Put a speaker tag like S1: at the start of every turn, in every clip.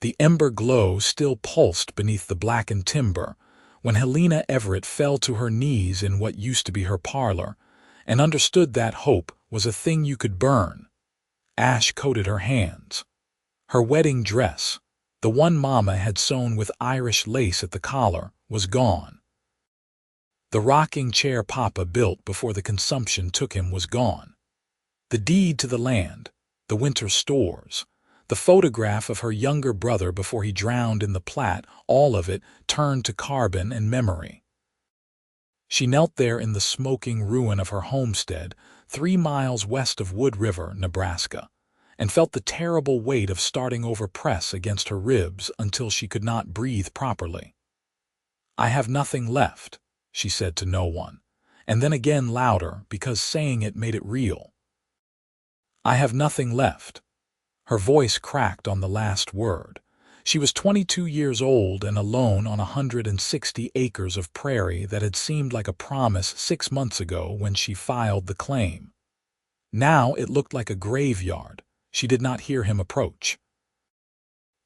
S1: The ember glow still pulsed beneath the blackened timber when Helena Everett fell to her knees in what used to be her parlor and understood that hope was a thing you could burn. Ash coated her hands. Her wedding dress, the one Mama had sewn with Irish lace at the collar, was gone. The rocking chair Papa built before the consumption took him was gone. The deed to the land, the winter stores, the photograph of her younger brother before he drowned in the Platte, all of it turned to carbon and memory. She knelt there in the smoking ruin of her homestead, 3 miles west of Wood River, Nebraska, and felt the terrible weight of starting over press against her ribs until she could not breathe properly. "I have nothing left," she said to no one, and then again louder because saying it made it real. "I have nothing left." Her voice cracked on the last word. She was 22 years old and alone on 160 acres of prairie that had seemed like a promise 6 months ago when she filed the claim. Now it looked like a graveyard. She did not hear him approach.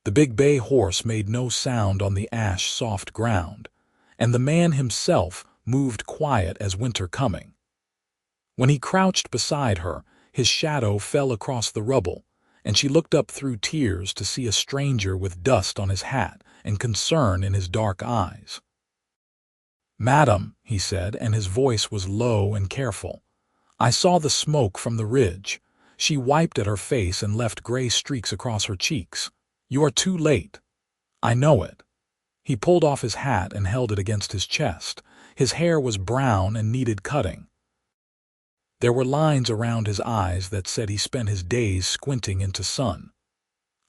S1: The big bay horse made no sound on the ash-soft ground, and the man himself moved quiet as winter coming. When he crouched beside her, his shadow fell across the rubble, and she looked up through tears to see a stranger with dust on his hat and concern in his dark eyes. "Madam," he said, and his voice was low and careful, "I saw the smoke from the ridge." She wiped at her face and left gray streaks across her cheeks. "You are too late. I know it." He pulled off his hat and held it against his chest. His hair was brown and needed cutting. There were lines around his eyes that said he spent his days squinting into sun.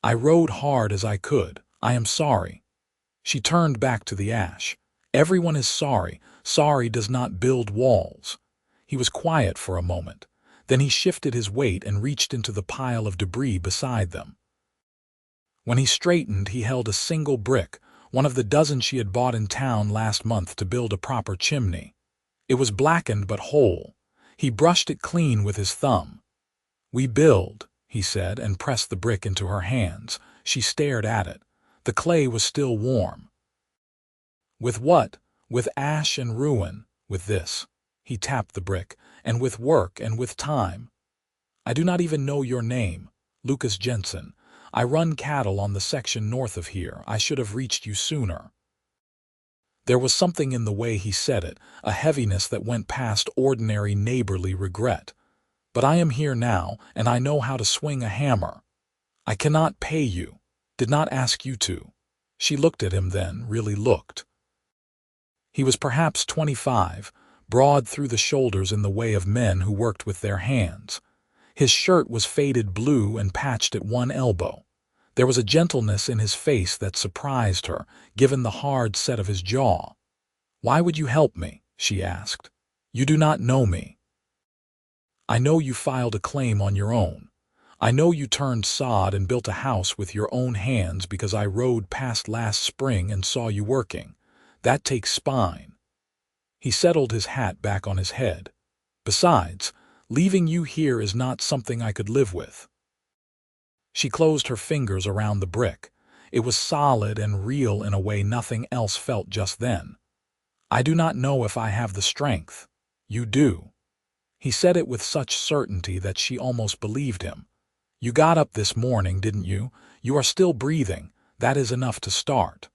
S1: "I rode hard as I could. I am sorry." She turned back to the ash. "Everyone is sorry. Sorry does not build walls." He was quiet for a moment. Then he shifted his weight and reached into the pile of debris beside them. When he straightened, he held a single brick, one of the dozen she had bought in town last month to build a proper chimney. It was blackened but whole. He brushed it clean with his thumb. "We build," he said, and pressed the brick into her hands. She stared at it. The clay was still warm. "With what?" "With ash and ruin. With this." He tapped the brick. "And with work and with time. I do not even know your name." "Lucas Jensen. I run cattle on the section north of here. I should have reached you sooner." There was something in the way he said it, a heaviness that went past ordinary neighborly regret. "But I am here now, and I know how to swing a hammer. I cannot pay you. Did not ask you to." She looked at him then, really looked. He was perhaps 25, broad through the shoulders in the way of men who worked with their hands. His shirt was faded blue and patched at one elbow. There was a gentleness in his face that surprised her, given the hard set of his jaw. "Why would you help me?" she asked. "You do not know me. I know you filed a claim on your own. I know you turned sod and built a house with your own hands because I rode past last spring and saw you working. That takes spine." He settled his hat back on his head. "Besides, leaving you here is not something I could live with." She closed her fingers around the brick. It was solid and real in a way nothing else felt just then. "I do not know if I have the strength." "You do." He said it with such certainty that she almost believed him. "You got up this morning, didn't you? You are still breathing. That is enough to start."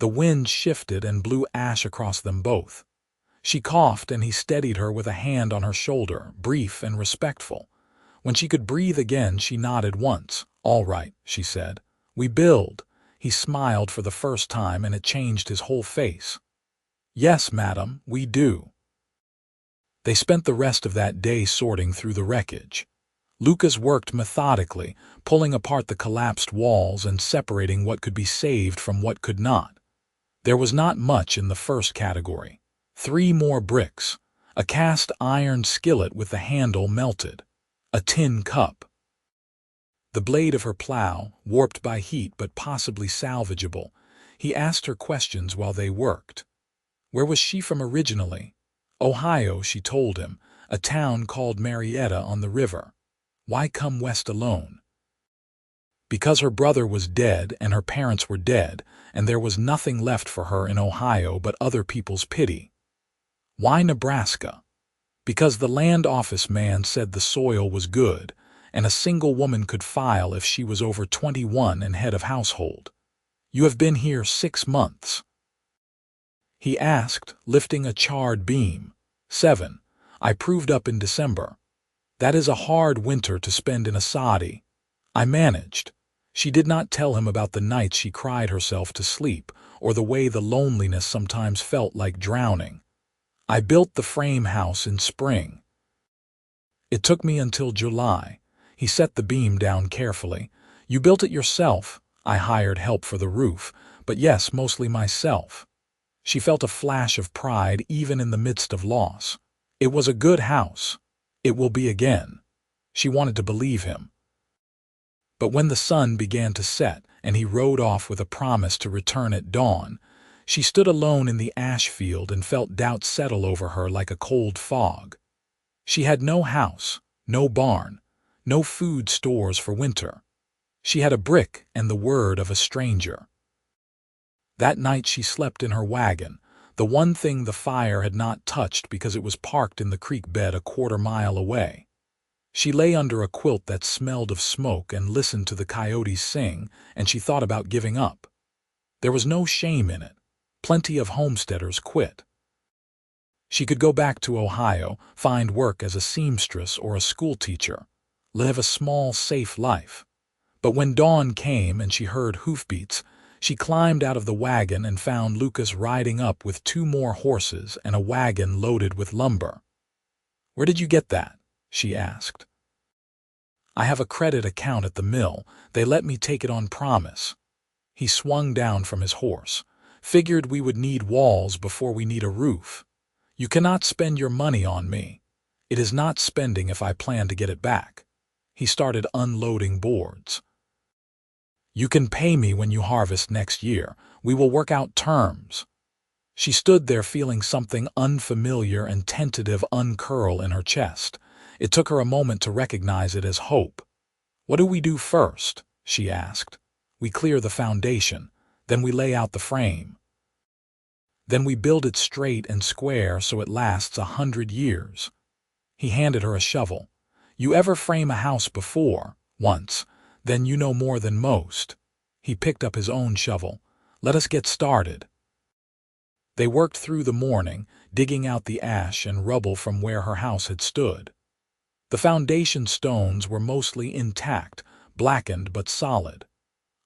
S1: The wind shifted and blew ash across them both. She coughed and he steadied her with a hand on her shoulder, brief and respectful. When she could breathe again, she nodded once. "All right," she said. "We build." He smiled for the first time and it changed his whole face. "Yes, madam, we do." They spent the rest of that day sorting through the wreckage. Lucas worked methodically, pulling apart the collapsed walls and separating what could be saved from what could not. There was not much in the first category. 3 more bricks, a cast iron skillet with the handle melted, a tin cup. The blade of her plow, warped by heat but possibly salvageable. He asked her questions while they worked. Where was she from originally? Ohio, she told him, a town called Marietta on the river. Why come west alone? Because her brother was dead and her parents were dead, and there was nothing left for her in Ohio but other people's pity. Why Nebraska? Because the land office man said the soil was good, and a single woman could file if she was over 21 and head of household. You have been here 6 months. He asked, lifting a charred beam. 7. I proved up in December. That is a hard winter to spend in a soddy. I managed. She did not tell him about the nights she cried herself to sleep, or the way the loneliness sometimes felt like drowning. I built the frame house in spring. It took me until July. He set the beam down carefully. You built it yourself. I hired help for the roof, but yes, mostly myself. She felt a flash of pride even in the midst of loss. It was a good house. It will be again. She wanted to believe him. But when the sun began to set and he rode off with a promise to return at dawn, she stood alone in the ash field and felt doubt settle over her like a cold fog. She had no house, no barn, no food stores for winter. She had a brick and the word of a stranger. That night she slept in her wagon, the one thing the fire had not touched because it was parked in the creek bed a quarter-mile away. She lay under a quilt that smelled of smoke and listened to the coyotes sing, and she thought about giving up. There was no shame in it. Plenty of homesteaders quit. She could go back to Ohio, find work as a seamstress or a schoolteacher, live a small, safe life. But when dawn came and she heard hoofbeats, she climbed out of the wagon and found Lucas riding up with 2 more horses and a wagon loaded with lumber. "Where did you get that?" she asked. "I have a credit account at the mill. They let me take it on promise." He swung down from his horse. "Figured we would need walls before we need a roof. You cannot spend your money on me. It is not spending if I plan to get it back." He started unloading boards. "You can pay me when you harvest next year. We will work out terms." She stood there feeling something unfamiliar and tentative uncurl in her chest. It took her a moment to recognize it as hope. "What do we do first?" she asked. "We clear the foundation. Then we lay out the frame. Then we build it straight and square so it lasts 100 years. He handed her a shovel. "You ever frame a house before?" "Once." "Then you know more than most." He picked up his own shovel. "Let us get started." They worked through the morning, digging out the ash and rubble from where her house had stood. The foundation stones were mostly intact, blackened but solid.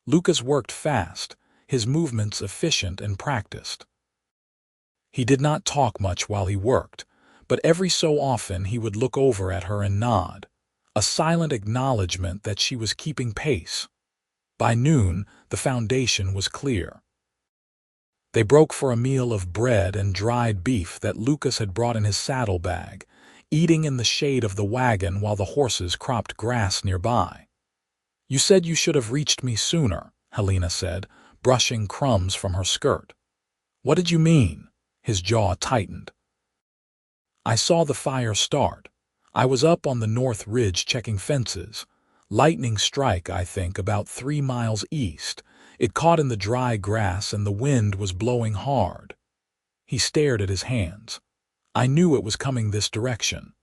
S1: Lucas worked fast, his movements efficient and practiced. He did not talk much while he worked, but every so often he would look over at her and nod, a silent acknowledgement that she was keeping pace. By noon, the foundation was clear. They broke for a meal of bread and dried beef that Lucas had brought in his saddlebag, eating in the shade of the wagon while the horses cropped grass nearby. "You said you should have reached me sooner," Helena said, brushing crumbs from her skirt. "What did you mean?" His jaw tightened. "I saw the fire start. I was up on the north ridge checking fences. Lightning strike, I think, about 3 miles east. It caught in the dry grass and the wind was blowing hard." He stared at his hands. "I knew it was coming this direction.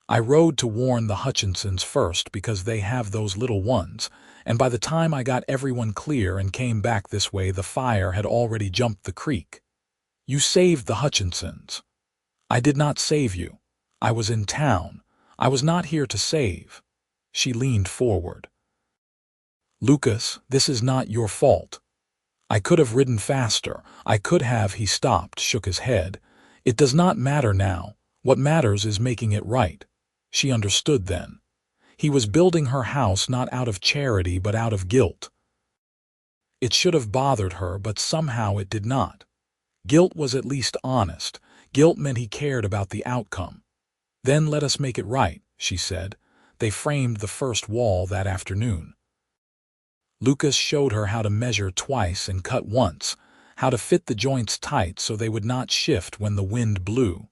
S1: I rode to warn the Hutchinsons first because they have those little ones, and by the time I got everyone clear and came back this way the fire had already jumped the creek." "You saved the Hutchinsons." "I did not save you. I was in town. I was not here to save." She leaned forward. "Lucas, this is not your fault. I could have ridden faster. I could have—" He stopped, shook his head. "It does not matter now. What matters is making it right." She understood then. He was building her house not out of charity but out of guilt. It should have bothered her, but somehow it did not. Guilt was at least honest. Guilt meant he cared about the outcome. "Then let us make it right," she said. They framed the first wall that afternoon. Lucas showed her how to measure twice and cut once, how to fit the joints tight so they would not shift when the wind blew.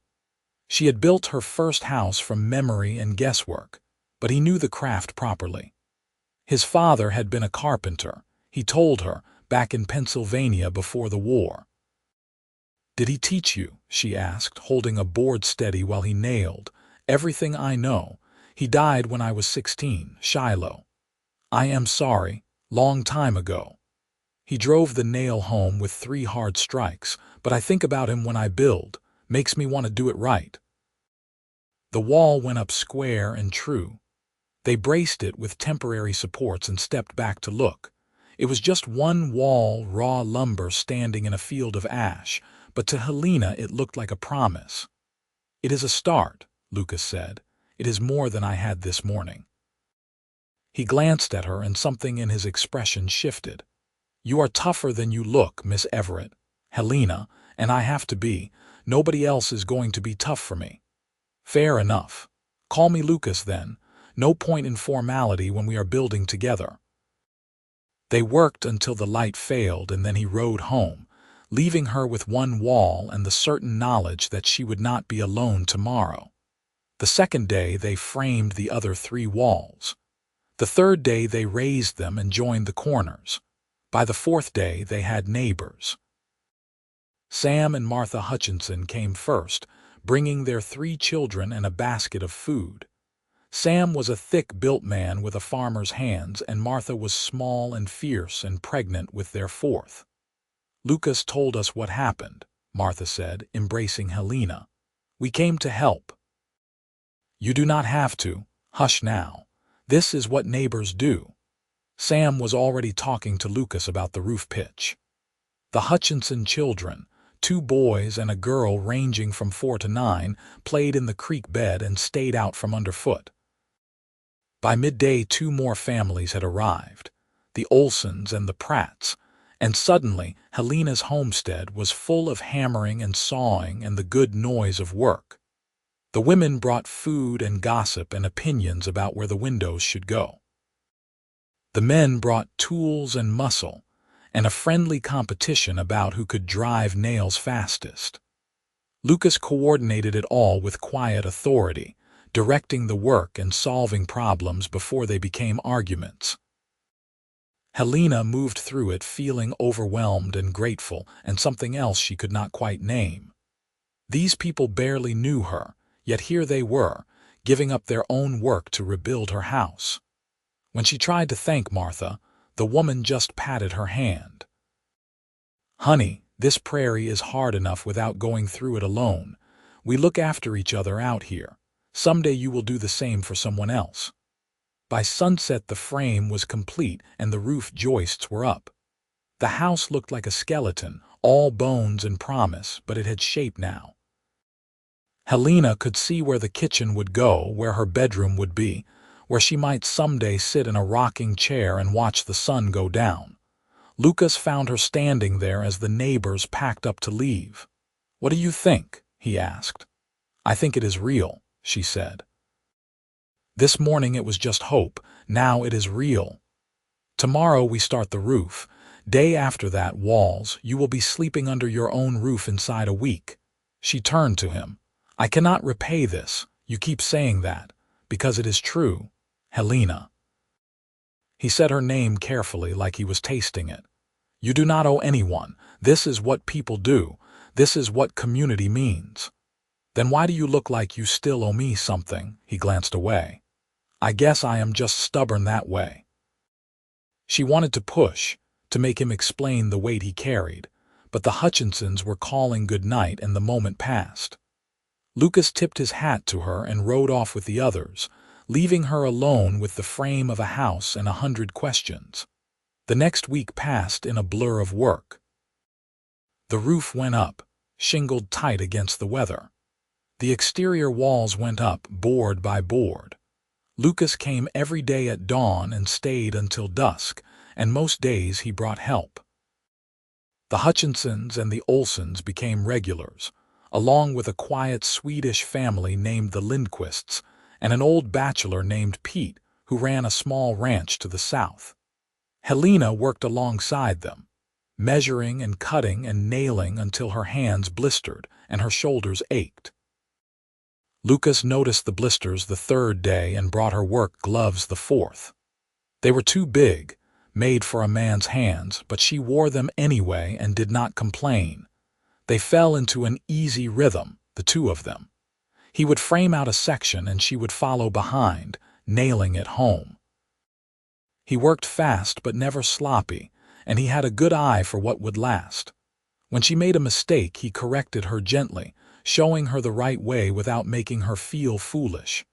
S1: She had built her first house from memory and guesswork, but he knew the craft properly. His father had been a carpenter, he told her, back in Pennsylvania before the war. "Did he teach you?" she asked, holding a board steady while he nailed. "Everything I know. He died when I was 16, Shiloh. I am sorry, long time ago." He drove the nail home with 3 hard strikes, but I think about him when I build, makes me want to do it right. The wall went up square and true. They braced it with temporary supports and stepped back to look. It was just one wall, raw lumber standing in a field of ash, but to Helena it looked like a promise. "It is a start," Lucas said. "It is more than I had this morning." He glanced at her and something in his expression shifted. "You are tougher than you look, Miss Everett, Helena, and I have to be. Nobody else is going to be tough for me." "Fair enough. Call me Lucas then. No point in formality when we are building together." They worked until the light failed, and then he rode home, leaving her with one wall and the certain knowledge that she would not be alone tomorrow. The second day they framed the other 3 walls. The third day they raised them and joined the corners. By the 4th day they had neighbors. Sam and Martha Hutchinson came first, bringing their 3 children and a basket of food. Sam was a thick-built man with a farmer's hands, and Martha was small and fierce and pregnant with their 4th. "Lucas told us what happened," Martha said, embracing Helena. "We came to help." "You do not have to. Hush now. This is what neighbors do." Sam was already talking to Lucas about the roof pitch. The Hutchinson children, 2 boys and a girl ranging from 4 to 9, played in the creek bed and stayed out from underfoot. By midday 2 more families had arrived, the Olsons and the Pratts, and suddenly Helena's homestead was full of hammering and sawing and the good noise of work. The women brought food and gossip and opinions about where the windows should go. The men brought tools and muscle, and a friendly competition about who could drive nails fastest. Lucas coordinated it all with quiet authority, directing the work and solving problems before they became arguments. Helena moved through it feeling overwhelmed and grateful, and something else she could not quite name. These people barely knew her, yet here they were, giving up their own work to rebuild her house. When she tried to thank Martha, the woman just patted her hand. "Honey, this prairie is hard enough without going through it alone. We look after each other out here. Someday you will do the same for someone else." By sunset the frame was complete and the roof joists were up. The house looked like a skeleton, all bones and promise, but it had shape now. Helena could see where the kitchen would go, where her bedroom would be, where she might someday sit in a rocking chair and watch the sun go down. Lucas found her standing there as the neighbors packed up to leave. "What do you think?" he asked. "I think it is real," she said. "This morning it was just hope, now it is real. Tomorrow we start the roof. Day after that, walls, you will be sleeping under your own roof inside a week." She turned to him. "I cannot repay this, you keep saying that, because it is true, Helena." He said her name carefully like he was tasting it. "You do not owe anyone. This is what people do. This is what community means." "Then why do you look like you still owe me something?" He glanced away. "I guess I am just stubborn that way." She wanted to push, to make him explain the weight he carried, but the Hutchinsons were calling good night and the moment passed. Lucas tipped his hat to her and rode off with the others, leaving her alone with the frame of a house and 100 questions. The next week passed in a blur of work. The roof went up, shingled tight against the weather. The exterior walls went up, board by board. Lucas came every day at dawn and stayed until dusk, and most days he brought help. The Hutchinsons and the Olsons became regulars, along with a quiet Swedish family named the Lindquists and an old bachelor named Pete who ran a small ranch to the south. Helena worked alongside them, measuring and cutting and nailing until her hands blistered and her shoulders ached. Lucas noticed the blisters the 3rd day and brought her work gloves the 4th. They were too big, made for a man's hands, but she wore them anyway and did not complain. They fell into an easy rhythm, the two of them. He would frame out a section and she would follow behind, nailing it home. He worked fast but never sloppy, and he had a good eye for what would last. When she made a mistake, he corrected her gently, showing her the right way without making her feel foolish.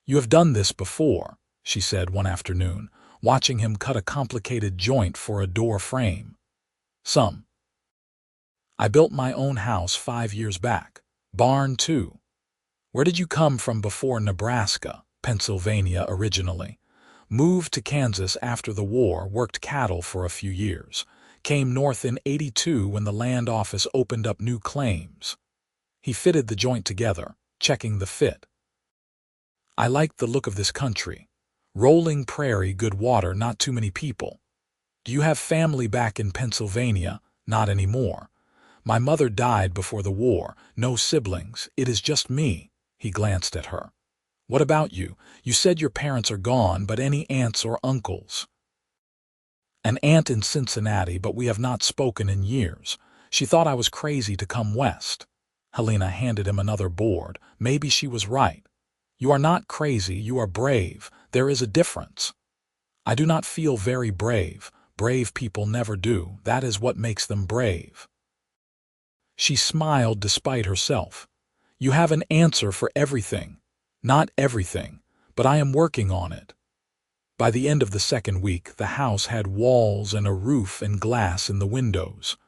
S1: "You have done this before," she said one afternoon, watching him cut a complicated joint for a door frame. "Some. I built my own house 5 years back. Barn, too." "Where did you come from before Nebraska?" "Pennsylvania originally. Moved to Kansas after the war, worked cattle for a few years. Came north in '82 when the land office opened up new claims." He fitted the joint together, checking the fit. "I like the look of this country. Rolling prairie, good water, not too many people." "Do you have family back in Pennsylvania?" "Not anymore. My mother died before the war. No siblings. It is just me." He glanced at her. "What about you? You said your parents are gone, but any aunts or uncles?" "An aunt in Cincinnati, but we have not spoken in years. She thought I was crazy to come west." Helena handed him another board. Maybe she was right. "You are not crazy, you are brave. There is a difference." "I do not feel very brave. Brave people never do. That is what makes them brave." She smiled despite herself. "You have an answer for everything." "Not everything, but I am working on it." By the end of the second week, the house had walls and a roof and glass in the windows.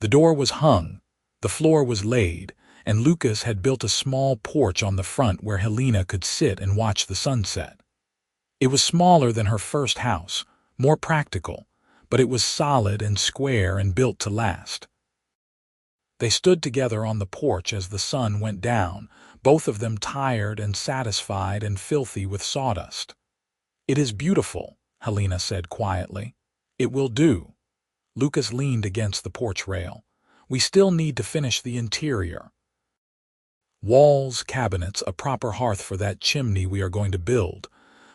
S1: The door was hung, the floor was laid, and Lucas had built a small porch on the front where Helena could sit and watch the sunset. It was smaller than her first house, more practical, but it was solid and square and built to last. They stood together on the porch as the sun went down, both of them tired and satisfied and filthy with sawdust. "It is beautiful," Helena said quietly. "It will do." Lucas leaned against the porch rail. "We still need to finish the interior. Walls, cabinets, a proper hearth for that chimney we are going to build.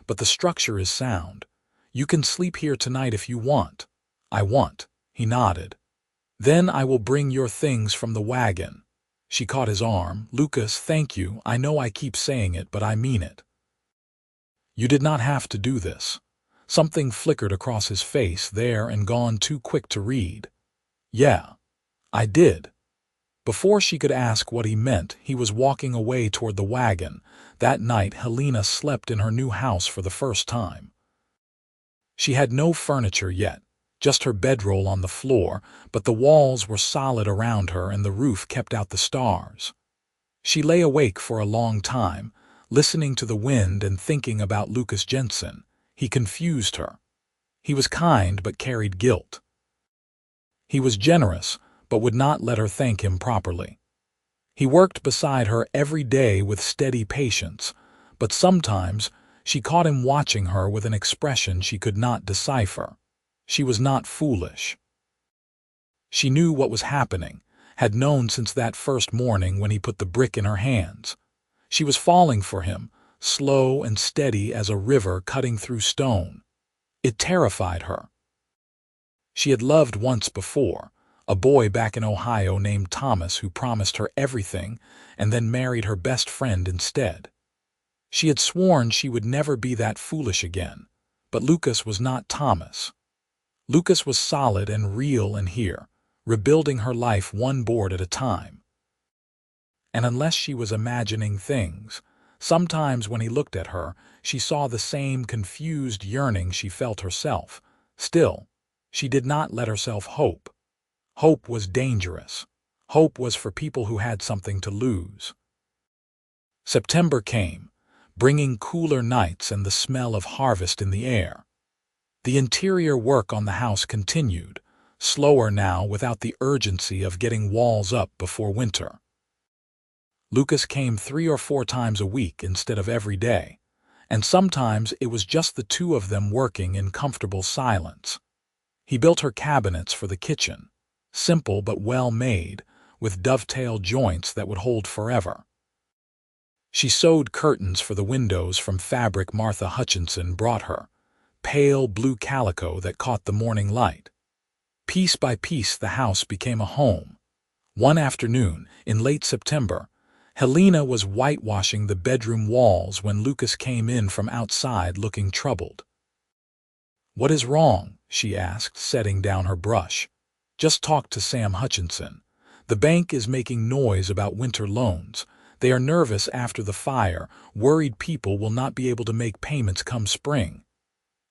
S1: But the structure is sound. You can sleep here tonight if you want." "I want." He nodded. "Then I will bring your things from the wagon." She caught his arm. "Lucas, thank you. I know I keep saying it, but I mean it. You did not have to do this." Something flickered across his face there and gone too quick to read. "Yeah, I did." Before she could ask what he meant, he was walking away toward the wagon. That night, Helena slept in her new house for the first time. She had no furniture yet, just her bedroll on the floor, but the walls were solid around her and the roof kept out the stars. She lay awake for a long time, listening to the wind and thinking about Lucas Jensen. He confused her. He was kind but carried guilt. He was generous but would not let her thank him properly. He worked beside her every day with steady patience, but sometimes she caught him watching her with an expression she could not decipher. She was not foolish. She knew what was happening, had known since that first morning when he put the brick in her hands. She was falling for him, slow and steady as a river cutting through stone. It terrified her. She had loved once before, a boy back in Ohio named Thomas who promised her everything and then married her best friend instead. She had sworn she would never be that foolish again, but Lucas was not Thomas. Lucas was solid and real and here, rebuilding her life one board at a time. And unless she was imagining things, sometimes when he looked at her, she saw the same confused yearning she felt herself. Still, she did not let herself hope. Hope was dangerous. Hope was for people who had something to lose. September came, bringing cooler nights and the smell of harvest in the air. The interior work on the house continued, slower now without the urgency of getting walls up before winter. Lucas came 3 or 4 times a week instead of every day, and sometimes it was just the two of them working in comfortable silence. He built her cabinets for the kitchen, simple but well made, with dovetail joints that would hold forever. She sewed curtains for the windows from fabric Martha Hutchinson brought her, pale blue calico that caught the morning light. Piece by piece the house became a home. One afternoon, in late September, Helena was whitewashing the bedroom walls when Lucas came in from outside looking troubled. "What is wrong?" she asked, setting down her brush. "Just talked to Sam Hutchinson. The bank is making noise about winter loans. They are nervous after the fire, worried people will not be able to make payments come spring."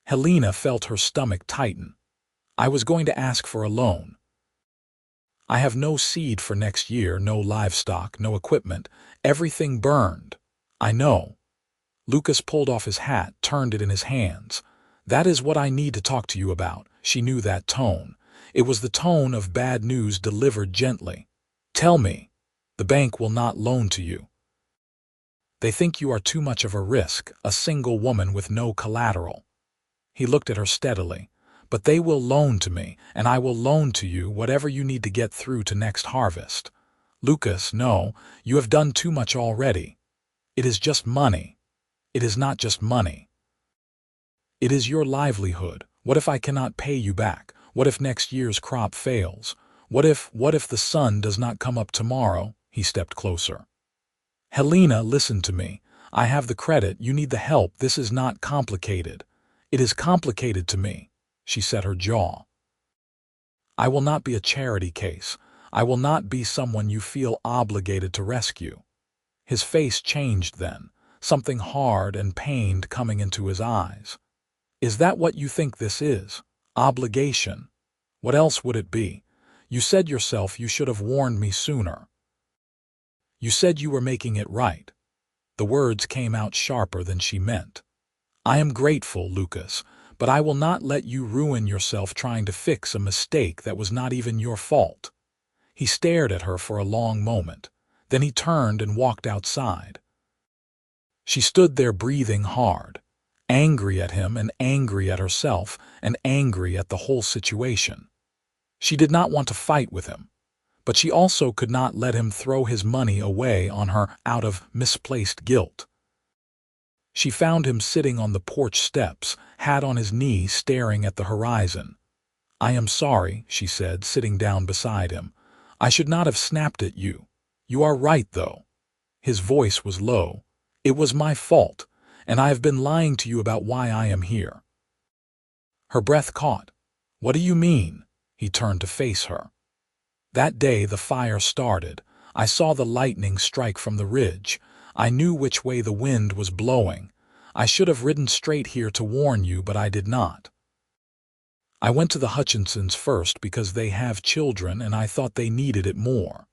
S1: Helena felt her stomach tighten. "I was going to ask for a loan. I have no seed for next year, no livestock, no equipment. Everything burned." "I know." Lucas pulled off his hat, turned it in his hands. "That is what I need to talk to you about." She knew that tone. It was the tone of bad news delivered gently. "Tell me." "The bank will not loan to you. They think you are too much of a risk, a single woman with no collateral." He looked at her steadily. "But they will loan to me, and I will loan to you whatever you need to get through to next harvest." "Lucas, no, you have done too much already. It is just money." "It is not just money. It is your livelihood. What if I cannot pay you back? What if next year's crop fails? What if the sun does not come up tomorrow?" He stepped closer. "Helena, listen to me. I have the credit, you need the help. This is not complicated." "It is complicated to me." She set her jaw. "I will not be a charity case. I will not be someone you feel obligated to rescue." His face changed then, something hard and pained coming into his eyes. "Is that what you think this is? Obligation? What else would it be? You said yourself you should have warned me sooner. You said you were making it right." The words came out sharper than she meant. "I am grateful, Lucas, but I will not let you ruin yourself trying to fix a mistake that was not even your fault." He stared at her for a long moment. Then he turned and walked outside. She stood there breathing hard, angry at him and angry at herself and angry at the whole situation. She did not want to fight with him, but she also could not let him throw his money away on her out of misplaced guilt. She found him sitting on the porch steps, hat on his knee, staring at the horizon. "I am sorry," she said, sitting down beside him. "I should not have snapped at you. You are right, though." His voice was low. "It was my fault, and I have been lying to you about why I am here." Her breath caught. "What do you mean?" He turned to face her. "That day the fire started. I saw the lightning strike from the ridge. I knew which way the wind was blowing. I should have ridden straight here to warn you, but I did not. I went to the Hutchinsons first because they have children and I thought they needed it more.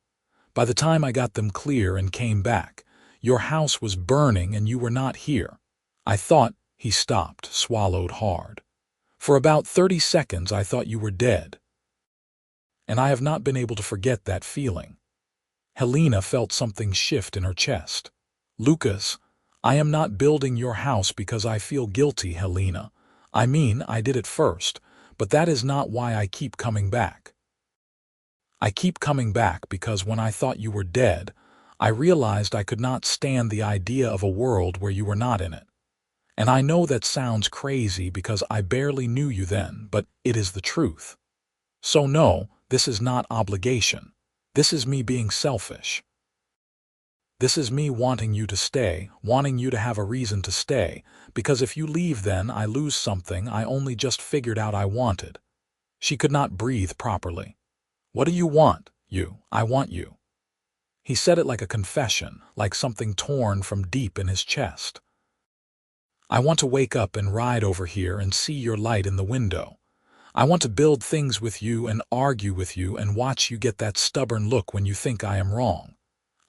S1: By the time I got them clear and came back, your house was burning and you were not here. I thought—" He stopped, swallowed hard. "For about 30 seconds I thought you were dead. And I have not been able to forget that feeling." Helena felt something shift in her chest. "Lucas, I am not building your house because I feel guilty, Helena. I mean, I did it first, but that is not why I keep coming back. I keep coming back because when I thought you were dead, I realized I could not stand the idea of a world where you were not in it. And I know that sounds crazy because I barely knew you then, but it is the truth. So no, this is not obligation. This is me being selfish. This is me wanting you to stay, wanting you to have a reason to stay, because if you leave then I lose something I only just figured out I wanted." She could not breathe properly. "What do you want?" "You. I want you." He said it like a confession, like something torn from deep in his chest. "I want to wake up and ride over here and see your light in the window. I want to build things with you and argue with you and watch you get that stubborn look when you think I am wrong.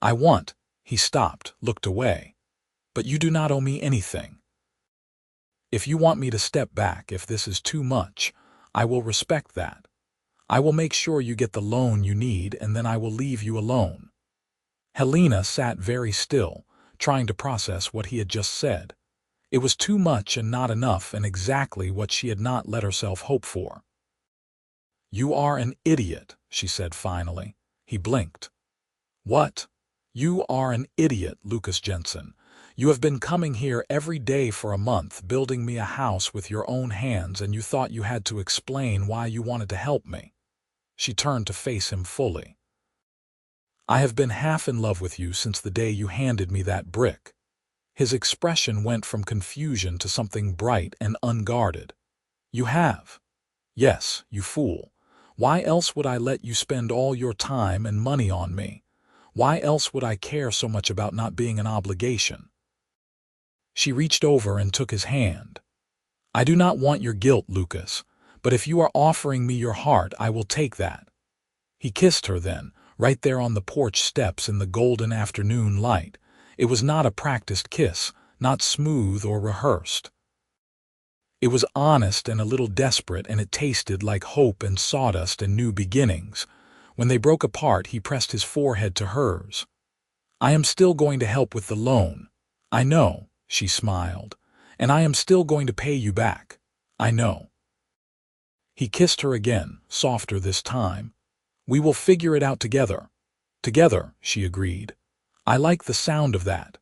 S1: I want—" He stopped, looked away. "But you do not owe me anything. If you want me to step back, if this is too much, I will respect that. I will make sure you get the loan you need and then I will leave you alone." Helena sat very still, trying to process what he had just said. It was too much and not enough and exactly what she had not let herself hope for. "You are an idiot," she said finally. He blinked. "What?" "You are an idiot, Lucas Jensen. You have been coming here every day for a month, building me a house with your own hands, and you thought you had to explain why you wanted to help me." She turned to face him fully. "I have been half in love with you since the day you handed me that brick." His expression went from confusion to something bright and unguarded. "You have?" "Yes, you fool. Why else would I let you spend all your time and money on me? Why else would I care so much about not being an obligation?" She reached over and took his hand. "I do not want your guilt, Lucas, but if you are offering me your heart, I will take that." He kissed her then, right there on the porch steps in the golden afternoon light. It was not a practiced kiss, not smooth or rehearsed. It was honest and a little desperate, and it tasted like hope and sawdust and new beginnings. When they broke apart, he pressed his forehead to hers. "I am still going to help with the loan. I know," she smiled. "And I am still going to pay you back. I know." He kissed her again, softer this time. "We will figure it out together." "Together," she agreed. "I like the sound of that."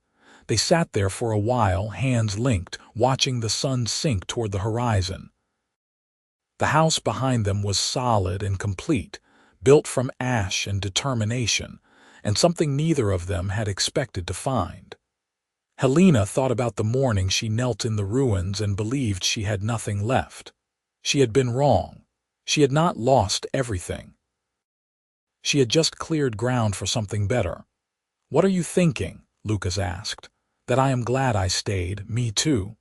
S1: They sat there for a while, hands linked, watching the sun sink toward the horizon. The house behind them was solid and complete, built from ash and determination, and something neither of them had expected to find. Helena thought about the morning she knelt in the ruins and believed she had nothing left. She had been wrong. She had not lost everything. She had just cleared ground for something better. "What are you thinking?" Lucas asked. "That I am glad I stayed, me too."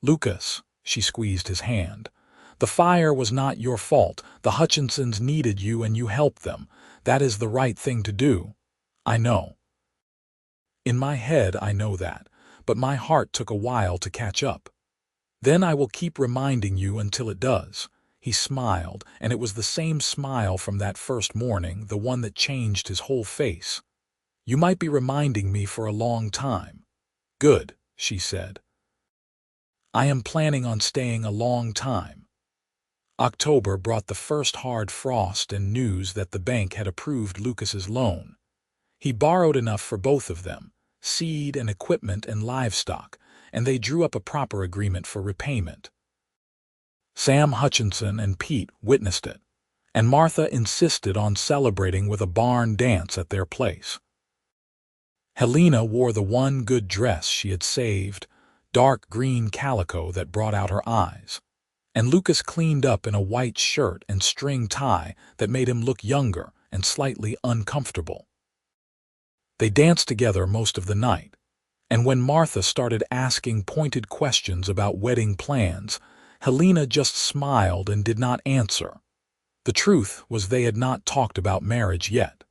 S1: "Lucas," she squeezed his hand, "the fire was not your fault. The Hutchinsons needed you and you helped them. That is the right thing to do." "I know. In my head I know that, but my heart took a while to catch up." "Then I will keep reminding you until it does." He smiled, and it was the same smile from that first morning, the one that changed his whole face. "You might be reminding me for a long time." "Good," she said. "I am planning on staying a long time." October brought the first hard frost and news that the bank had approved Lucas's loan. He borrowed enough for both of them, seed and equipment and livestock, and they drew up a proper agreement for repayment. Sam Hutchinson and Pete witnessed it, and Martha insisted on celebrating with a barn dance at their place. Helena wore the one good dress she had saved, dark green calico that brought out her eyes, and Lucas cleaned up in a white shirt and string tie that made him look younger and slightly uncomfortable. They danced together most of the night, and when Martha started asking pointed questions about wedding plans, Helena just smiled and did not answer. The truth was they had not talked about marriage yet.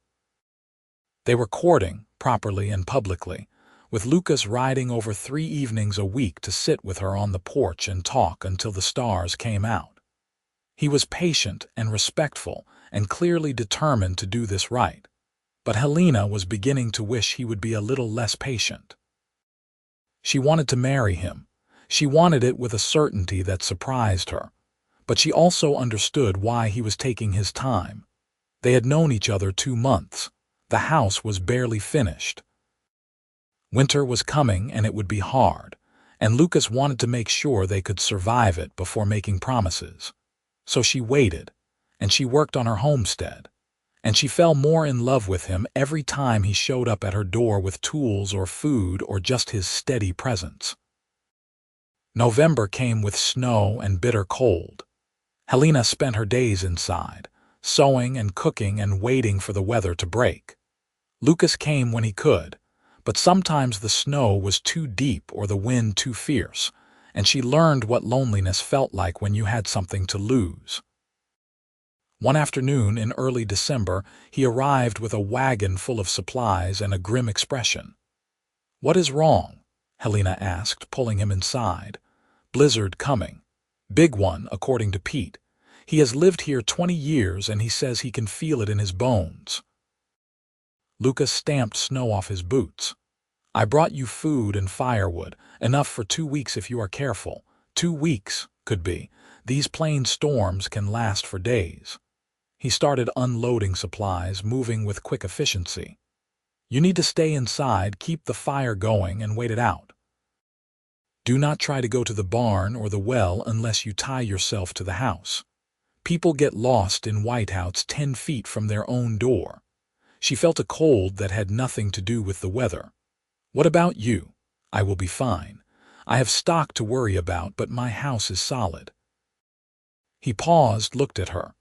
S1: They were courting, properly and publicly, with Lucas riding over 3 evenings a week to sit with her on the porch and talk until the stars came out. He was patient and respectful and clearly determined to do this right, but Helena was beginning to wish he would be a little less patient. She wanted to marry him. She wanted it with a certainty that surprised her, but she also understood why he was taking his time. They had known each other 2 months. The house was barely finished. Winter was coming and it would be hard, and Lucas wanted to make sure they could survive it before making promises. So she waited, and she worked on her homestead, and she fell more in love with him every time he showed up at her door with tools or food or just his steady presence. November came with snow and bitter cold. Helena spent her days inside, sewing and cooking and waiting for the weather to break. Lucas came when he could, but sometimes the snow was too deep or the wind too fierce, and she learned what loneliness felt like when you had something to lose. One afternoon in early December, he arrived with a wagon full of supplies and a grim expression. "What is wrong?" Helena asked, pulling him inside. "Blizzard coming. Big one, according to Pete. He has lived here 20 years and he says he can feel it in his bones." Lucas stamped snow off his boots. "I brought you food and firewood, enough for 2 weeks if you are careful. 2 weeks, could be. These plain storms can last for days." He started unloading supplies, moving with quick efficiency. "You need to stay inside, keep the fire going, and wait it out. Do not try to go to the barn or the well unless you tie yourself to the house. People get lost in whiteouts 10 feet from their own door. She felt a cold that had nothing to do with the weather. What about you? I will be fine. I have stock to worry about, but my house is solid. He paused, looked at her.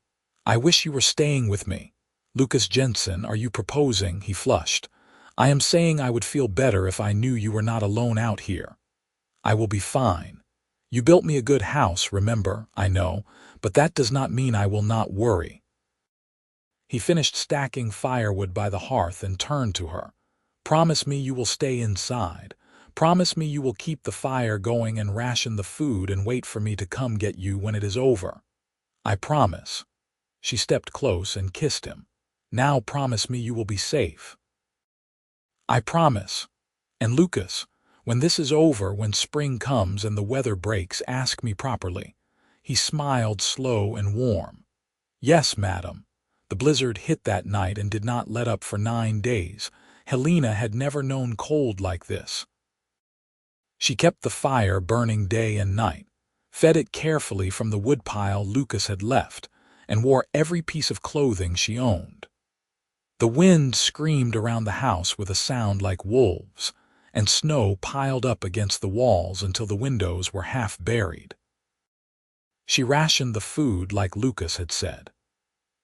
S1: I wish you were staying with me. Lucas Jensen, are you proposing? He flushed. I am saying I would feel better if I knew you were not alone out here. I will be fine. You built me a good house, remember? I know, but that does not mean I will not worry. He finished stacking firewood by the hearth and turned to her. Promise me you will stay inside. Promise me you will keep the fire going and ration the food and wait for me to come get you when it is over. I promise. She stepped close and kissed him. Now promise me you will be safe. I promise. And Lucas, when this is over, when spring comes and the weather breaks, ask me properly. He smiled, slow and warm. Yes, madam. The blizzard hit that night and did not let up for 9 days. Helena had never known cold like this. She kept the fire burning day and night, fed it carefully from the woodpile Lucas had left, and wore every piece of clothing she owned. The wind screamed around the house with a sound like wolves, and snow piled up against the walls until the windows were half buried. She rationed the food like Lucas had said.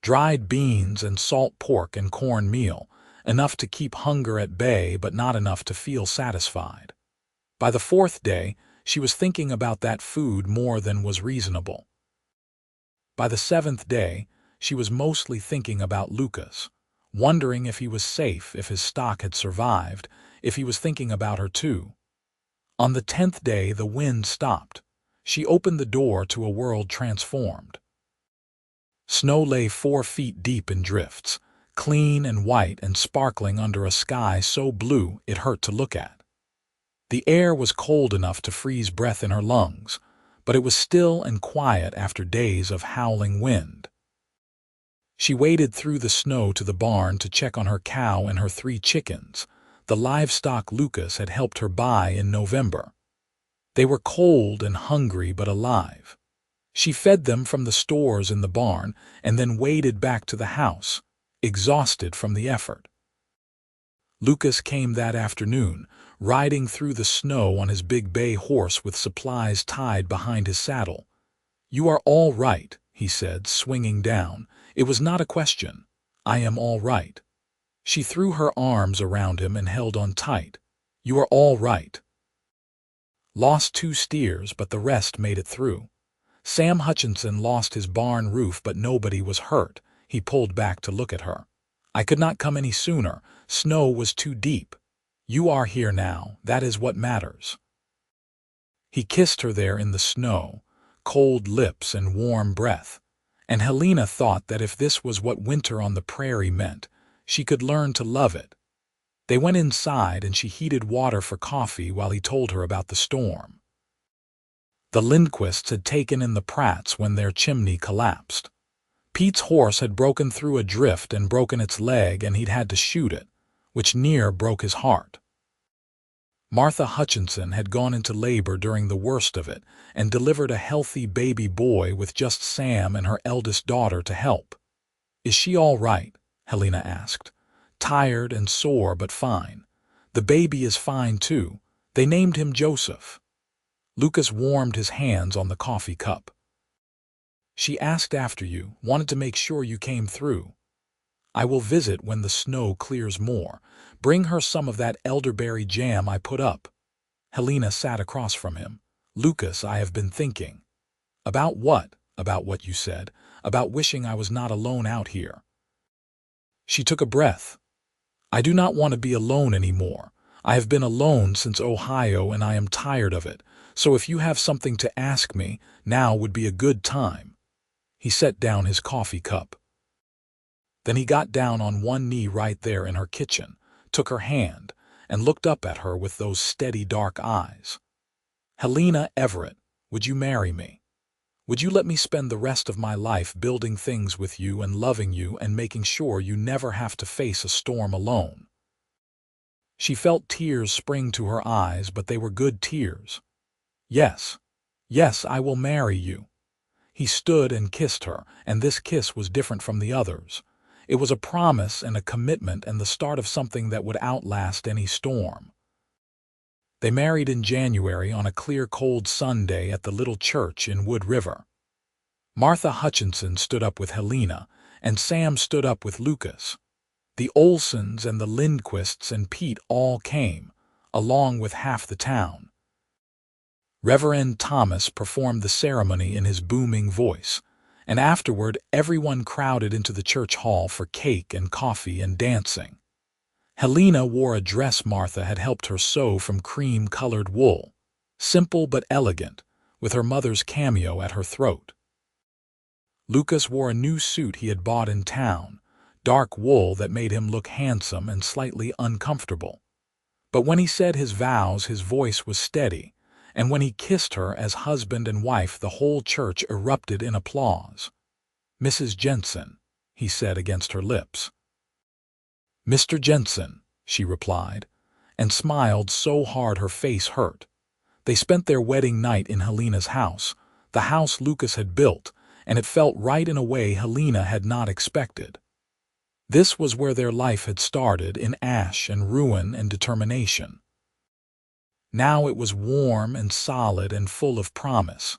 S1: Dried beans and salt pork and cornmeal, enough to keep hunger at bay but not enough to feel satisfied. By the 4th day, she was thinking about that food more than was reasonable. By the 7th day, she was mostly thinking about Lucas, wondering if he was safe, if his stock had survived, if he was thinking about her too. On the 10th day, the wind stopped. She opened the door to a world transformed. Snow lay 4 feet deep in drifts, clean and white and sparkling under a sky so blue it hurt to look at. The air was cold enough to freeze breath in her lungs, but it was still and quiet after days of howling wind. She waded through the snow to the barn to check on her cow and her 3 chickens, the livestock Lucas had helped her buy in November. They were cold and hungry but alive. She fed them from the stores in the barn and then waded back to the house, exhausted from the effort. Lucas came that afternoon, riding through the snow on his big bay horse with supplies tied behind his saddle. You are all right, he said, swinging down. It was not a question. I am all right. She threw her arms around him and held on tight. You are all right. Lost 2 steers, but the rest made it through. Sam Hutchinson lost his barn roof, but nobody was hurt. He pulled back to look at her. I could not come any sooner. Snow was too deep. You are here now. That is what matters. He kissed her there in the snow, cold lips and warm breath. And Helena thought that if this was what winter on the prairie meant, she could learn to love it. They went inside and she heated water for coffee while he told her about the storm. The Lindquists had taken in the Pratts when their chimney collapsed. Pete's horse had broken through a drift and broken its leg, and he'd had to shoot it, which near broke his heart. Martha Hutchinson had gone into labor during the worst of it and delivered a healthy baby boy with just Sam and her eldest daughter to help. Is she all right? Helena asked. Tired and sore, but fine. The baby is fine too. They named him Joseph. Lucas warmed his hands on the coffee cup. She asked after you, wanted to make sure you came through. I will visit when the snow clears more. Bring her some of that elderberry jam I put up. Helena sat across from him. Lucas, I have been thinking. About what? About what you said. About wishing I was not alone out here. She took a breath. I do not want to be alone anymore. I have been alone since Ohio and I am tired of it. So if you have something to ask me, now would be a good time. He set down his coffee cup. Then he got down on one knee right there in her kitchen, took her hand, and looked up at her with those steady dark eyes. Helena Everett, would you marry me? Would you let me spend the rest of my life building things with you and loving you and making sure you never have to face a storm alone? She felt tears spring to her eyes, but they were good tears. Yes, yes, I will marry you. He stood and kissed her, and this kiss was different from the others. It was a promise and a commitment and the start of something that would outlast any storm. They married in January on a clear, cold Sunday at the little church in Wood River. Martha Hutchinson stood up with Helena, and Sam stood up with Lucas. The Olsons and the Lindquists and Pete all came, along with half the town. Reverend Thomas performed the ceremony in his booming voice, and afterward everyone crowded into the church hall for cake and coffee and dancing. Helena wore a dress Martha had helped her sew from cream-colored wool, simple but elegant, with her mother's cameo at her throat. Lucas wore a new suit he had bought in town, dark wool that made him look handsome and slightly uncomfortable. But when he said his vows, his voice was steady, and when he kissed her as husband and wife, the whole church erupted in applause. "Mrs. Jensen," he said against her lips. "Mr. Jensen," she replied, and smiled so hard her face hurt. They spent their wedding night in Helena's house, the house Lucas had built, and it felt right in a way Helena had not expected. This was where their life had started, in ash and ruin and determination. Now it was warm and solid and full of promise.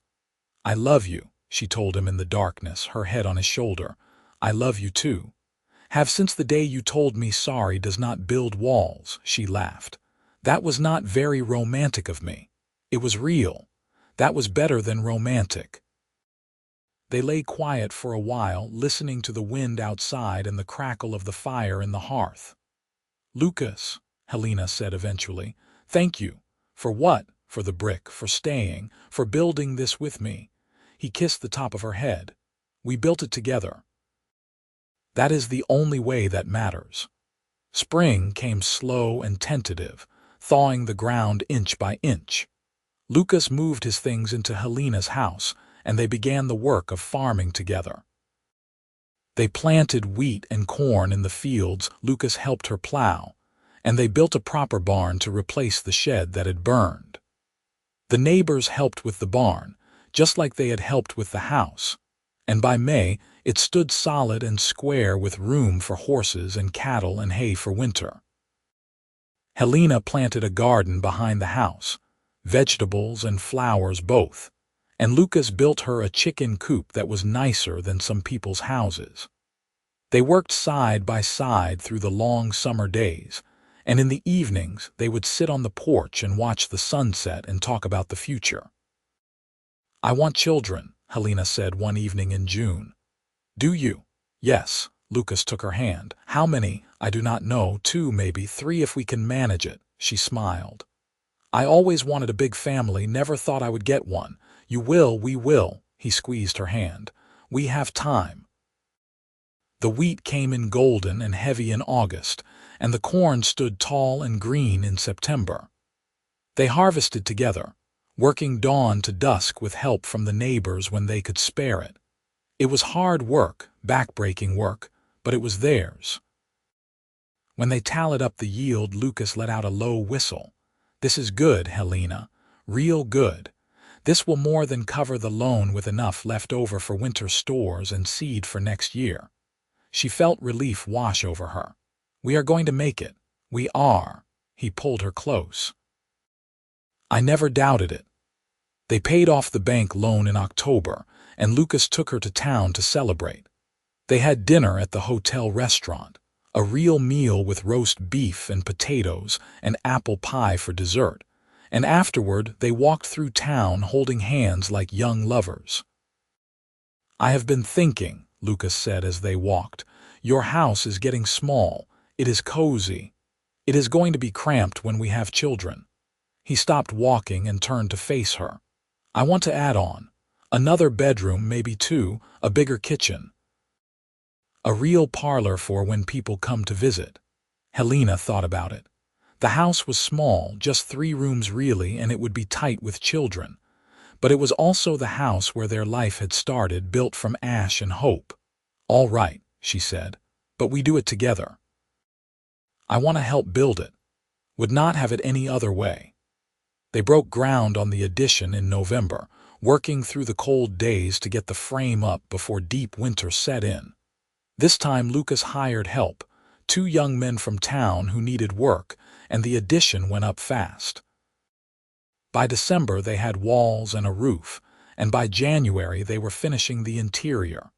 S1: "I love you," she told him in the darkness, her head on his shoulder. "I love you too. Have since the day you told me sorry does not build walls," she laughed. "That was not very romantic of me. It was real. That was better than romantic." They lay quiet for a while, listening to the wind outside and the crackle of the fire in the hearth. "Lucas," Helena said eventually, "thank you." "For what?" "For the brick, for staying, for building this with me." He kissed the top of her head. "We built it together. That is the only way that matters." Spring came slow and tentative, thawing the ground inch by inch. Lucas moved his things into Helena's house, and they began the work of farming together. They planted wheat and corn in the fields. Lucas helped her plow, and they built a proper barn to replace the shed that had burned. The neighbors helped with the barn, just like they had helped with the house, and by May it stood solid and square with room for horses and cattle and hay for winter. Helena planted a garden behind the house, vegetables and flowers both, and Lucas built her a chicken coop that was nicer than some people's houses. They worked side by side through the long summer days, and in the evenings they would sit on the porch and watch the sunset and talk about the future. "I want children," Helena said one evening in June. "Do you?" "Yes." Lucas took her hand. "How many?" "I do not know. 2, maybe 3 if we can manage it." She smiled. "I always wanted a big family, never thought I would get one." "You will, we will." He squeezed her hand. "We have time." The wheat came in golden and heavy in August, and the corn stood tall and green in September. They harvested together, working dawn to dusk with help from the neighbors when they could spare it. It was hard work, back-breaking work, but it was theirs. When they tallied up the yield, Lucas let out a low whistle. "This is good, Helena. Real good. This will more than cover the loan, with enough left over for winter stores and seed for next year." She felt relief wash over her. "We are going to make it. We are." He pulled her close. "I never doubted it." They paid off the bank loan in October, and Lucas took her to town to celebrate. They had dinner at the hotel restaurant, a real meal with roast beef and potatoes and apple pie for dessert, and afterward they walked through town holding hands like young lovers. "I have been thinking," Lucas said as they walked. "Your house is getting small. It is cozy. It is going to be cramped when we have children." He stopped walking and turned to face her. "I want to add on. Another bedroom, maybe 2, a bigger kitchen. A real parlor for when people come to visit." Helena thought about it. The house was small, just 3 rooms really, and it would be tight with children. But it was also the house where their life had started, built from ash and hope. "All right," she said, "but we do it together. I want to help build it. Would not have it any other way." They broke ground on the addition in November, working through the cold days to get the frame up before deep winter set in. This time Lucas hired help, 2 young men from town who needed work, and the addition went up fast. By December they had walls and a roof, and by January they were finishing the interior.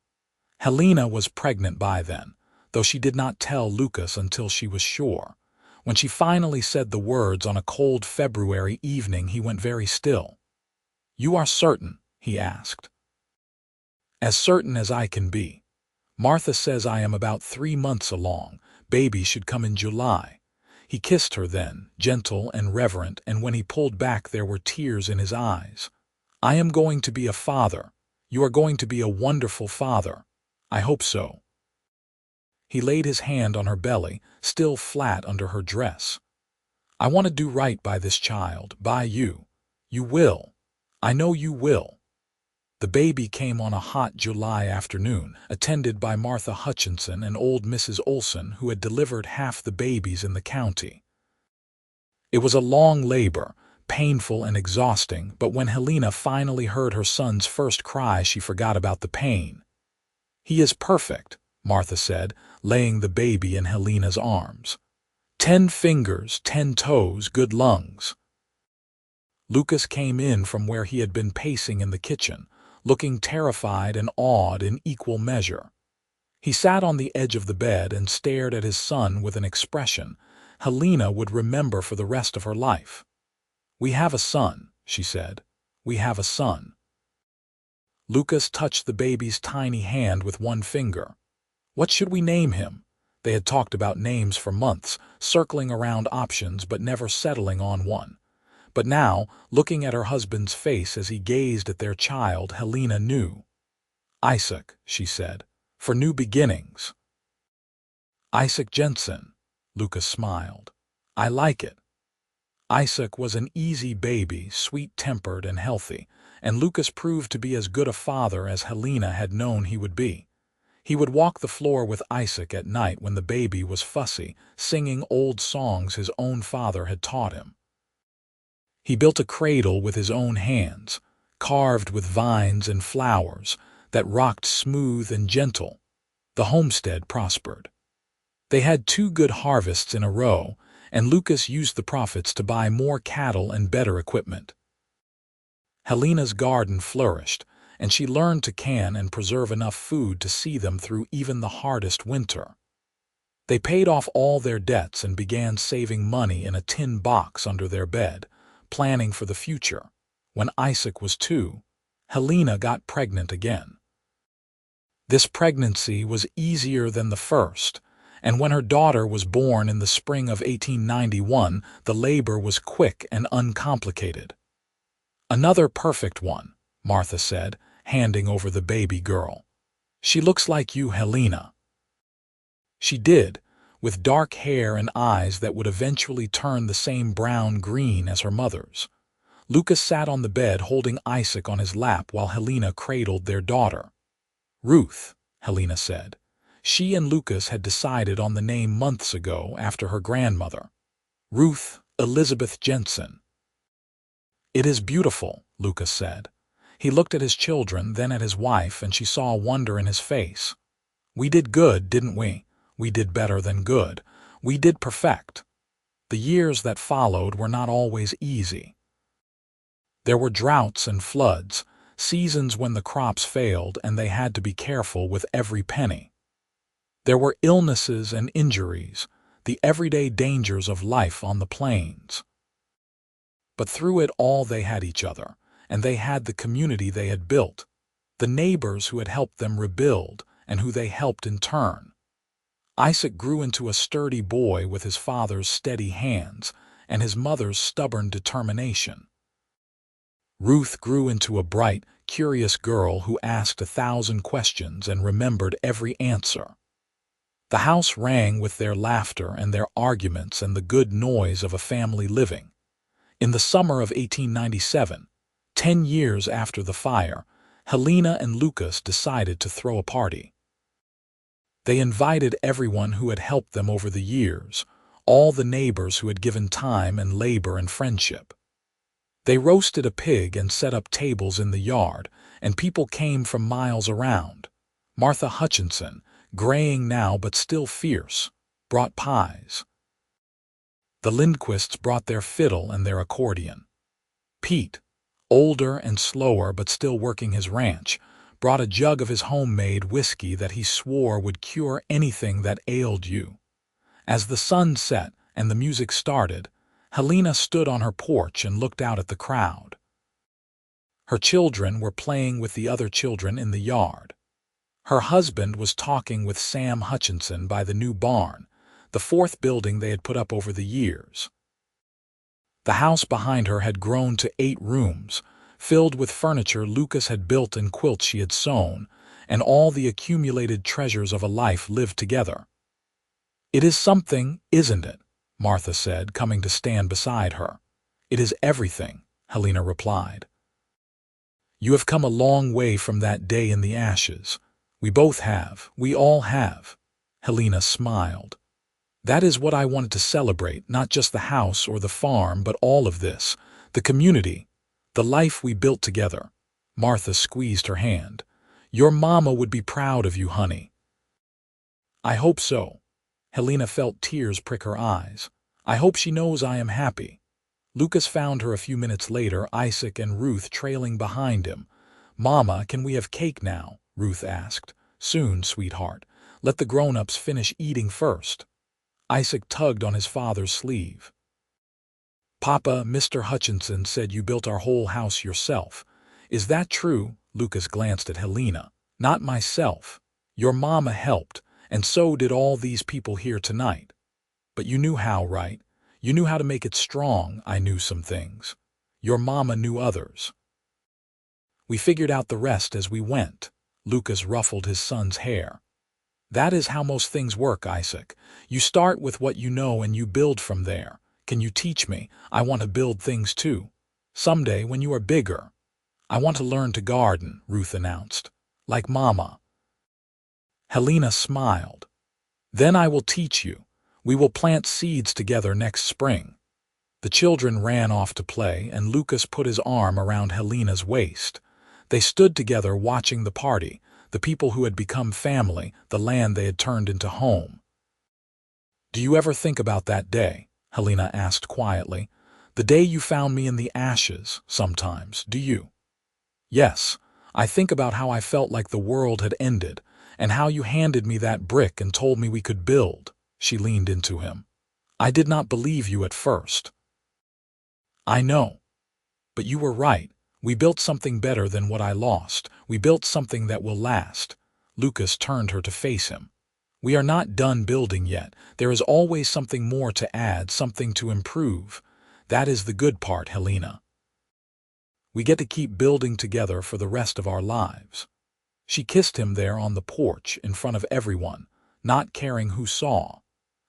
S1: Helena was pregnant by then, though she did not tell Lucas until she was sure. When she finally said the words on a cold February evening, he went very still. "You are certain?" he asked. "As certain as I can be. Martha says I am about 3 months along. Baby should come in July." He kissed her then, gentle and reverent, and when he pulled back there were tears in his eyes. "I am going to be a father. You are going to be a wonderful father. I hope so." He laid his hand on her belly, still flat under her dress. "I want to do right by this child, by you. You will. I know you will." The baby came on a hot July afternoon, attended by Martha Hutchinson and old Mrs. Olson, who had delivered half the babies in the county. It was a long labor, painful and exhausting, but when Helena finally heard her son's first cry, she forgot about the pain. "He is perfect," Martha said, laying the baby in Helena's arms. 10 fingers, 10 toes, good lungs." Lucas came in from where he had been pacing in the kitchen, looking terrified and awed in equal measure. He sat on the edge of the bed and stared at his son with an expression Helena would remember for the rest of her life. "We have a son," she said. "We have a son." Lucas touched the baby's tiny hand with one finger. "What should we name him?" They had talked about names for months, circling around options but never settling on one. But now, looking at her husband's face as he gazed at their child, Helena knew. "Isaac," she said, "for new beginnings." "Isaac Jensen," Lucas smiled. "I like it." Isaac was an easy baby, sweet-tempered and healthy, and Lucas proved to be as good a father as Helena had known he would be. He would walk the floor with Isaac at night when the baby was fussy, singing old songs his own father had taught him. He built a cradle with his own hands, carved with vines and flowers, that rocked smooth and gentle. The homestead prospered. They had 2 good harvests in a row, and Lucas used the profits to buy more cattle and better equipment. Helena's garden flourished, and she learned to can and preserve enough food to see them through even the hardest winter. They paid off all their debts and began saving money in a tin box under their bed, planning for the future. When Isaac was 2, Helena got pregnant again. This pregnancy was easier than the first, and when her daughter was born in the spring of 1891, the labor was quick and uncomplicated. "Another perfect one," Martha said, handing over the baby girl. "She looks like you, Helena." She did, with dark hair and eyes that would eventually turn the same brown-green as her mother's. Lucas sat on the bed holding Isaac on his lap while Helena cradled their daughter. "Ruth," Helena said. She and Lucas had decided on the name months ago after her grandmother. "Ruth Elizabeth Jensen." "It is beautiful," Lucas said. He looked at his children, then at his wife, and she saw wonder in his face. "We did good, didn't we? We did better than good. We did perfect." The years that followed were not always easy. There were droughts and floods, seasons when the crops failed and they had to be careful with every penny. There were illnesses and injuries, the everyday dangers of life on the plains. But through it all they had each other, and they had the community they had built, the neighbors who had helped them rebuild and who they helped in turn. Isaac grew into a sturdy boy with his father's steady hands and his mother's stubborn determination. Ruth grew into a bright, curious girl who asked 1,000 questions and remembered every answer. The house rang with their laughter and their arguments and the good noise of a family living. In the summer of 1897, 10 years after the fire, Helena and Lucas decided to throw a party. They invited everyone who had helped them over the years, all the neighbors who had given time and labor and friendship. They roasted a pig and set up tables in the yard, and people came from miles around. Martha Hutchinson, graying now but still fierce, brought pies. The Lindquists brought their fiddle and their accordion. Pete, older and slower but still working his ranch, brought a jug of his homemade whiskey that he swore would cure anything that ailed you. As the sun set and the music started, Helena stood on her porch and looked out at the crowd. Her children were playing with the other children in the yard. Her husband was talking with Sam Hutchinson by the new barn, the fourth building they had put up over the years. The house behind her had grown to 8 rooms, filled with furniture Lucas had built and quilts she had sewn, and all the accumulated treasures of a life lived together. "It is something, isn't it?" Martha said, coming to stand beside her. "It is everything," Helena replied. "You have come a long way from that day in the ashes. We both have. We all have." Helena smiled. "That is what I wanted to celebrate, not just the house or the farm, but all of this, the community, the life we built together." Martha squeezed her hand. "Your mama would be proud of you, honey." "I hope so." Helena felt tears prick her eyes. "I hope she knows I am happy." Lucas found her a few minutes later, Isaac and Ruth trailing behind him. "Mama, can we have cake now?" Ruth asked. "Soon, sweetheart. Let the grown-ups finish eating first." Isaac tugged on his father's sleeve. "Papa, Mr. Hutchinson said you built our whole house yourself. Is that true?" Lucas glanced at Helena. "Not myself. Your mama helped, and so did all these people here tonight. But you knew how, right? You knew how to make it strong. I knew some things. Your mama knew others. We figured out the rest as we went." Lucas ruffled his son's hair. "That is how most things work, Isaac. You start with what you know and you build from there. Can you teach me? I want to build things too. Someday, when you are bigger." "I want to learn to garden," Ruth announced. "Like Mama." Helena smiled. "Then I will teach you. We will plant seeds together next spring." The children ran off to play, and Lucas put his arm around Helena's waist. They stood together watching the party, the people who had become family, the land they had turned into home. "Do you ever think about that day?" Helena asked quietly. "The day you found me in the ashes, sometimes, do you?" "Yes, I think about how I felt like the world had ended, and how you handed me that brick and told me we could build." She leaned into him. "I did not believe you at first." "I know. But you were right. We built something better than what I lost. We built something that will last." Lucas turned her to face him. "We are not done building yet. There is always something more to add, something to improve. That is the good part, Helena. We get to keep building together for the rest of our lives." She kissed him there on the porch in front of everyone, not caring who saw.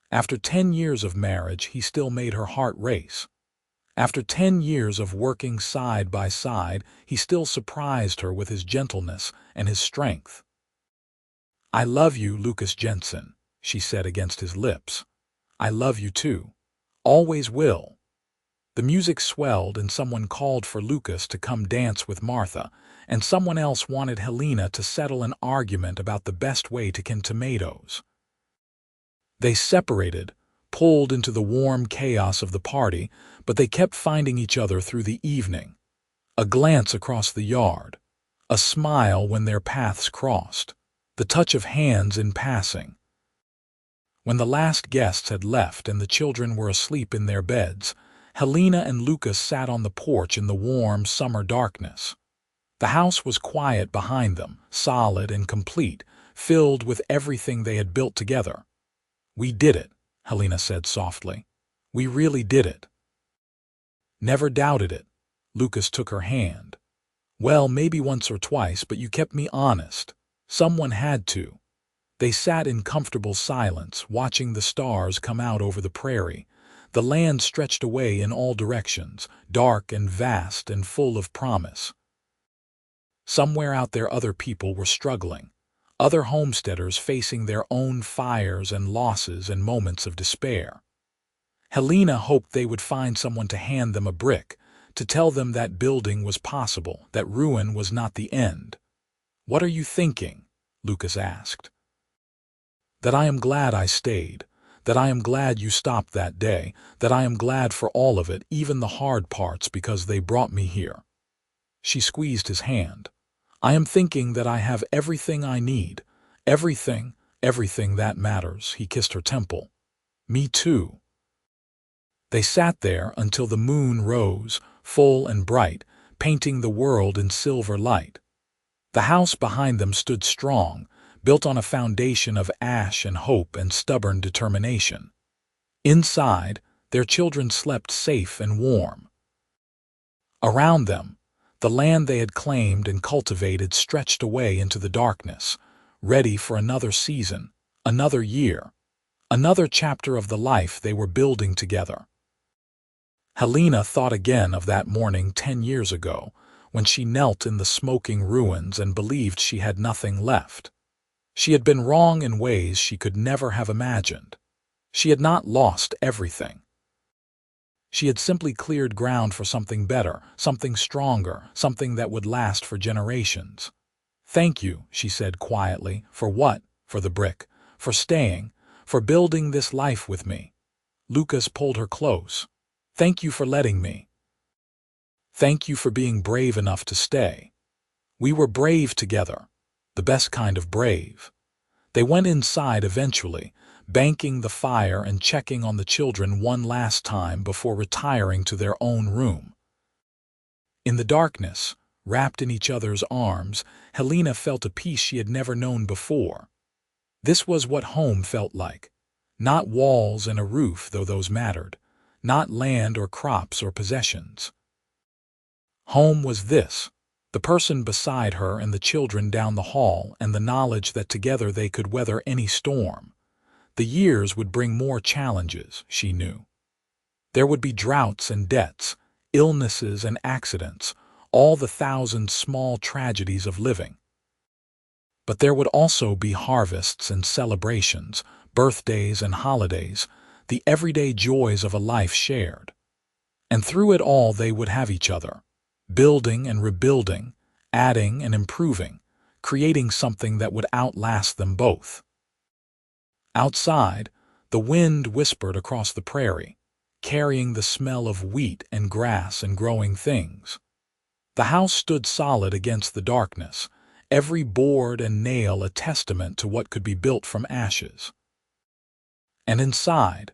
S1: After 10 years of marriage, he still made her heart race. After 10 years of working side by side, he still surprised her with his gentleness and his strength. "I love you, Lucas Jensen," she said against his lips. "I love you too. Always will." The music swelled and someone called for Lucas to come dance with Martha, and someone else wanted Helena to settle an argument about the best way to can tomatoes. They separated, pulled into the warm chaos of the party, but they kept finding each other through the evening. A glance across the yard, a smile when their paths crossed, the touch of hands in passing. When the last guests had left and the children were asleep in their beds, Helena and Lucas sat on the porch in the warm summer darkness. The house was quiet behind them, solid and complete, filled with everything they had built together. "We did it," Helena said softly. "We really did it." "Never doubted it." Lucas took her hand. "Well, maybe once or twice, but you kept me honest. Someone had to." They sat in comfortable silence, watching the stars come out over the prairie. The land stretched away in all directions, dark and vast and full of promise. Somewhere out there other people were struggling, other homesteaders facing their own fires and losses and moments of despair. Helena hoped they would find someone to hand them a brick, to tell them that building was possible, that ruin was not the end. "What are you thinking?" Lucas asked. "That I am glad I stayed, that I am glad you stopped that day, that I am glad for all of it, even the hard parts, because they brought me here." She squeezed his hand. "I am thinking that I have everything I need, everything, everything that matters." He kissed her temple. "Me too." They sat there until the moon rose, full and bright, painting the world in silver light. The house behind them stood strong, built on a foundation of ash and hope and stubborn determination. Inside, their children slept safe and warm. Around them, the land they had claimed and cultivated stretched away into the darkness, ready for another season, another year, another chapter of the life they were building together. Helena thought again of that morning 10 years ago, when she knelt in the smoking ruins and believed she had nothing left. She had been wrong in ways she could never have imagined. She had not lost everything. She had simply cleared ground for something better, something stronger, something that would last for generations. "Thank you," she said quietly. "For what?" "For the brick, for staying, for building this life with me." Lucas pulled her close. "Thank you for letting me. Thank you for being brave enough to stay. We were brave together, the best kind of brave." They went inside eventually, banking the fire and checking on the children one last time before retiring to their own room. In the darkness, wrapped in each other's arms, Helena felt a peace she had never known before. This was what home felt like. Not walls and a roof, though those mattered. Not land or crops or possessions. Home was this: the person beside her and the children down the hall, and the knowledge that together they could weather any storm. The years would bring more challenges, she knew. There would be droughts and debts, illnesses and accidents, all the thousand small tragedies of living. But there would also be harvests and celebrations, birthdays and holidays, the everyday joys of a life shared. And through it all they would have each other, building and rebuilding, adding and improving, creating something that would outlast them both. Outside, the wind whispered across the prairie, carrying the smell of wheat and grass and growing things. The house stood solid against the darkness, every board and nail a testament to what could be built from ashes. And inside,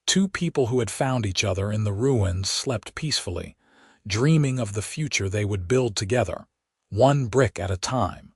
S1: two people who had found each other in the ruins slept peacefully, dreaming of the future they would build together, one brick at a time.